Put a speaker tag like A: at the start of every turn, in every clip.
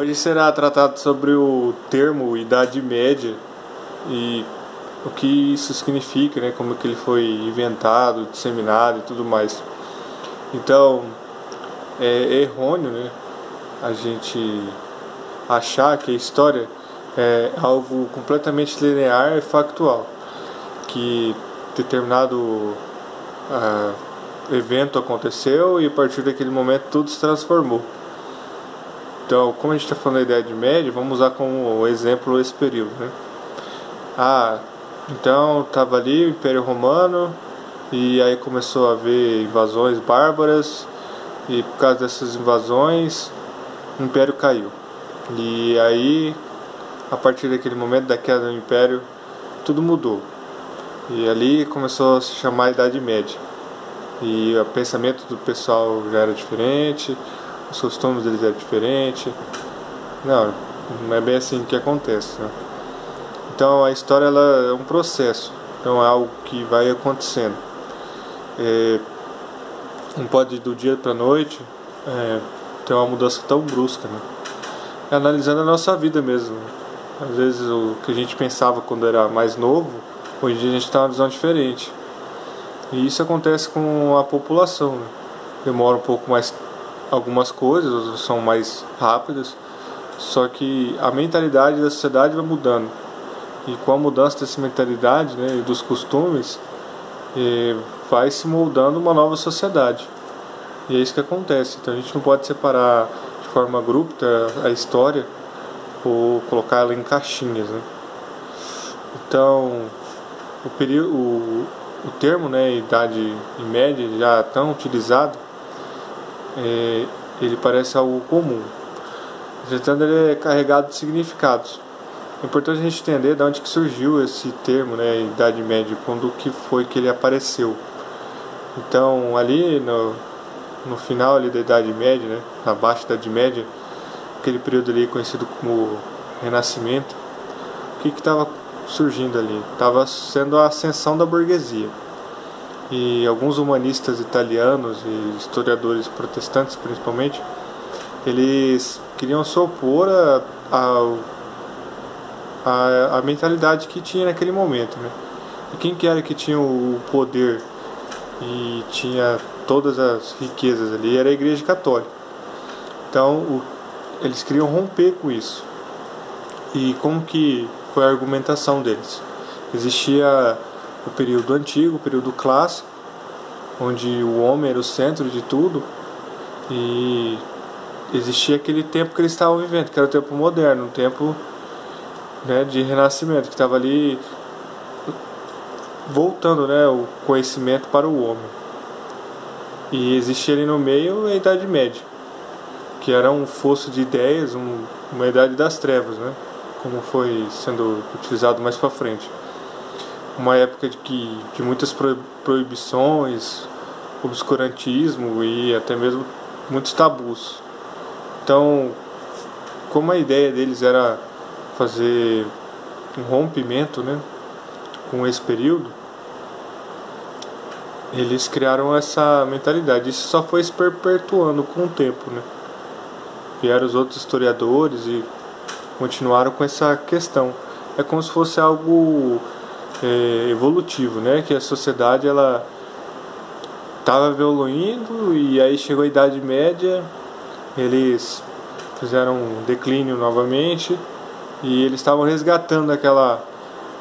A: Hoje será tratado sobre o termo Idade Média e o que isso significa, né? Como que ele foi inventado, disseminado e tudo mais. Então, é errôneo, né? A gente achar que a história é algo completamente linear e factual, que determinado evento aconteceu e a partir daquele momento tudo se transformou. Então, como a gente está falando da Idade Média, vamos usar como exemplo esse período, né? Então estava ali o Império Romano e aí começou a haver invasões bárbaras e por causa dessas invasões o Império caiu. E aí, a partir daquele momento da queda do Império, tudo mudou. E ali começou a se chamar a Idade Média. E o pensamento do pessoal já era diferente, os costumes deles eram diferentes. Não é bem assim que acontece, né? Então a história ela é um processo, então é algo que vai acontecendo. Não pode do dia para a noite ter uma mudança tão brusca, né? Analisando a nossa vida mesmo. Às vezes o que a gente pensava quando era mais novo, hoje em dia a gente tem uma visão diferente. E isso acontece com a população, né? Demora um pouco mais algumas coisas, são mais rápidas, só que a mentalidade da sociedade vai mudando. E com a mudança dessa mentalidade, né, e dos costumes, vai se moldando uma nova sociedade. E é isso que acontece. Então a gente não pode separar de forma abrupta a história ou colocar ela em caixinhas, né? Então o termo, né, Idade Média, já tão utilizado, ele parece algo comum. Entretanto, ele é carregado de significados. É importante a gente entender de onde que surgiu esse termo, né, Idade Média, quando que foi que ele apareceu. Então, ali no final ali da Idade Média, né, na Baixa Idade Média, aquele período ali conhecido como Renascimento, o que estava surgindo ali? Estava sendo a ascensão da burguesia. E alguns humanistas italianos e historiadores protestantes, principalmente, eles queriam se opor a mentalidade que tinha naquele momento, né? E quem que era que tinha o poder e tinha todas as riquezas ali? Era a Igreja Católica. Então eles queriam romper com isso. E como que foi a argumentação deles? Existia o período antigo, o período clássico, onde o homem era o centro de tudo, e existia aquele tempo que eles estavam vivendo, que era o tempo moderno, um tempo, né, de renascimento, que estava ali voltando, né, o conhecimento para o homem. E existia ali no meio a Idade Média, que era um fosso de ideias, uma idade das trevas, né, como foi sendo utilizado mais para frente. Uma época de muitas proibições, obscurantismo e até mesmo muitos tabus. Então, como a ideia deles era fazer um rompimento, né, com esse período, eles criaram essa mentalidade. Isso só foi se perpetuando com o tempo, né? Vieram os outros historiadores e continuaram com essa questão. É como se fosse algo evolutivo, né? Que a sociedade ela estava evoluindo e aí chegou a Idade Média, eles fizeram um declínio novamente e eles estavam resgatando aquela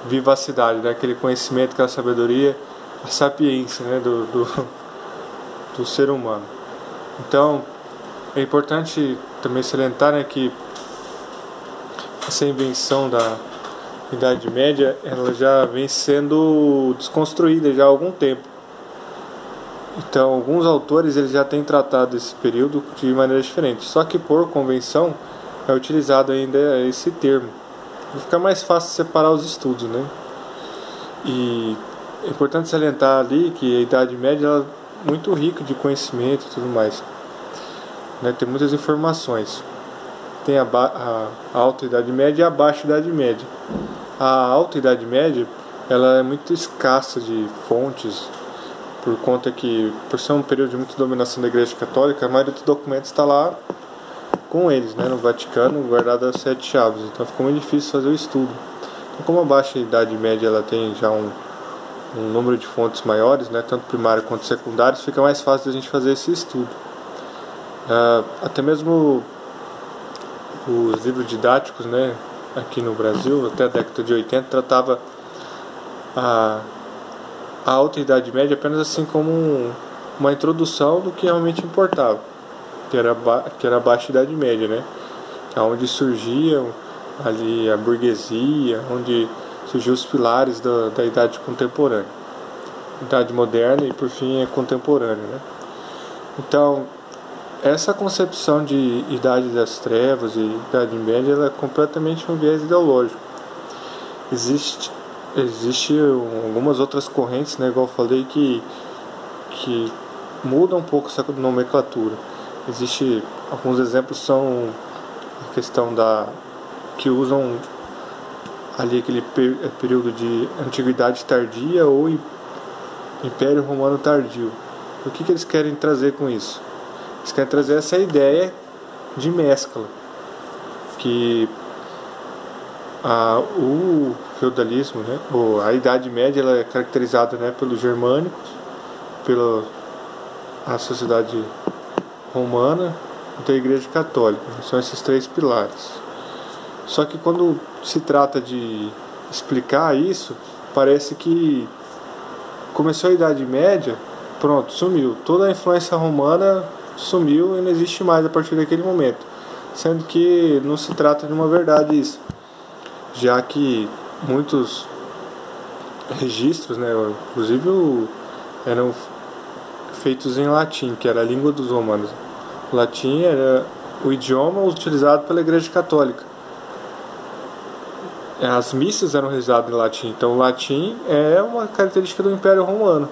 A: vivacidade, né? Aquele conhecimento, aquela sabedoria, a sapiência, né? do ser humano. Então é importante também salientar, né, que essa invenção da Idade Média ela já vem sendo desconstruída já há algum tempo. Então, alguns autores eles já têm tratado esse período de maneira diferente. Só que por convenção é utilizado ainda esse termo. Vai ficar mais fácil separar os estudos, né? E é importante salientar ali que a Idade Média ela é muito rica de conhecimento e tudo mais, né? Tem muitas informações. Tem a Alta Idade Média e a Baixa Idade Média. A Alta Idade Média ela é muito escassa de fontes, por conta que, por ser um período de muita dominação da Igreja Católica, a maioria dos documentos está lá com eles, né, no Vaticano, guardadas as 7 chaves. Então ficou muito difícil fazer o estudo. Então, como a Baixa Idade Média ela tem já um número de fontes maiores, né, tanto primário quanto secundários, fica mais fácil a gente fazer esse estudo. Até mesmo os livros didáticos, né, aqui no Brasil, até a década de 80, tratava a Alta Idade Média apenas assim como uma introdução do que realmente importava, que era a Baixa Idade Média, né, onde surgiam ali a burguesia, onde surgiu os pilares da idade contemporânea, idade moderna e por fim é contemporânea, né? Então essa concepção de idade das trevas e idade média ela é completamente um viés ideológico. Existe algumas outras correntes, né, igual eu falei, que mudam um pouco essa nomenclatura. Existe alguns exemplos, são a questão que usam ali aquele período de antiguidade tardia ou Império Romano tardio. O que eles querem trazer com isso? Eles querem trazer essa ideia de mescla, que o feudalismo, né, ou a Idade Média, ela é caracterizada, né, pelos germânicos, pela a sociedade romana e da Igreja Católica. São esses 3 pilares. Só que quando se trata de explicar isso, parece que começou a Idade Média, pronto, sumiu. Toda a influência romana sumiu e não existe mais a partir daquele momento. Sendo que não se trata de uma verdade isso. Já que muitos registros, né, inclusive eram feitos em latim, que era a língua dos romanos. O latim era o idioma utilizado pela Igreja Católica. As missas eram realizadas em latim, então o latim é uma característica do Império Romano.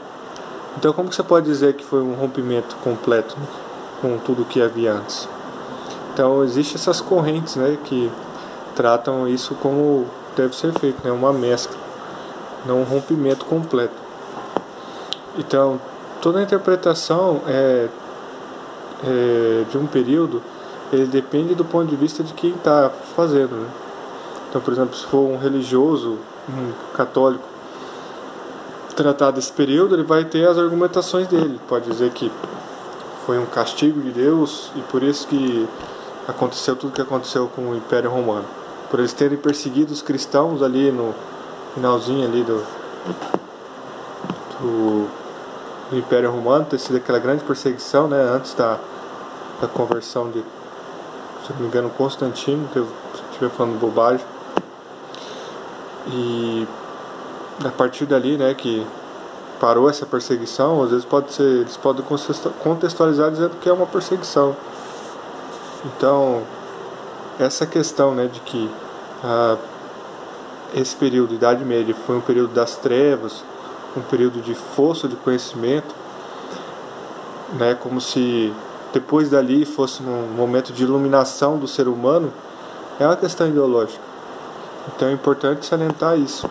A: Então como que você pode dizer que foi um rompimento completo com tudo que havia antes? Então existem essas correntes, né, que tratam isso como deve ser feito, né, uma mescla, não um rompimento completo. Então toda a interpretação de um período, ele depende do ponto de vista de quem está fazendo, né? Então, por exemplo, se for um religioso, um católico, tratar desse período, ele vai ter as argumentações dele. Pode dizer que foi um castigo de Deus e por isso que aconteceu tudo que aconteceu com o Império Romano. Por eles terem perseguido os cristãos ali no finalzinho ali do Império Romano, ter sido aquela grande perseguição, né, antes da conversão de, se não me engano, Constantino, que eu estiver falando bobagem. E a partir dali, né, que parou essa perseguição, às vezes eles podem contextualizar dizendo que é uma perseguição. Então, essa questão, né, de que esse período, Idade Média, foi um período das trevas, um período de fosso de conhecimento, né, como se depois dali fosse um momento de iluminação do ser humano, é uma questão ideológica. Então é importante salientar isso,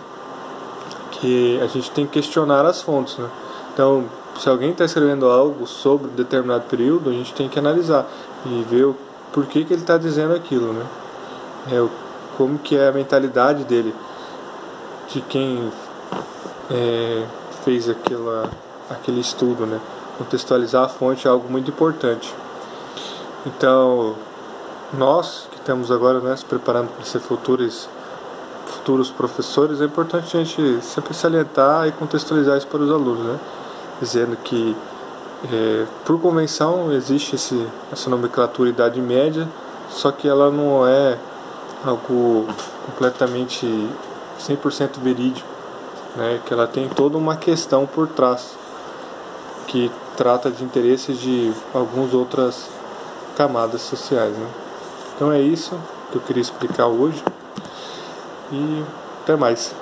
A: que a gente tem que questionar as fontes, né? Então, se alguém está escrevendo algo sobre um determinado período, a gente tem que analisar e ver por que ele está dizendo aquilo, né? Como que é a mentalidade dele, de quem fez aquele estudo, né? Contextualizar a fonte é algo muito importante. Então, nós que estamos agora, né, se preparando para ser futuros professores, é importante a gente sempre salientar e contextualizar isso para os alunos, né? Dizendo que por convenção existe essa nomenclatura Idade Média, só que ela não é algo completamente 100% verídico, né? Que ela tem toda uma questão por trás que trata de interesses de algumas outras camadas sociais, né? Então é isso que eu queria explicar hoje. E até mais.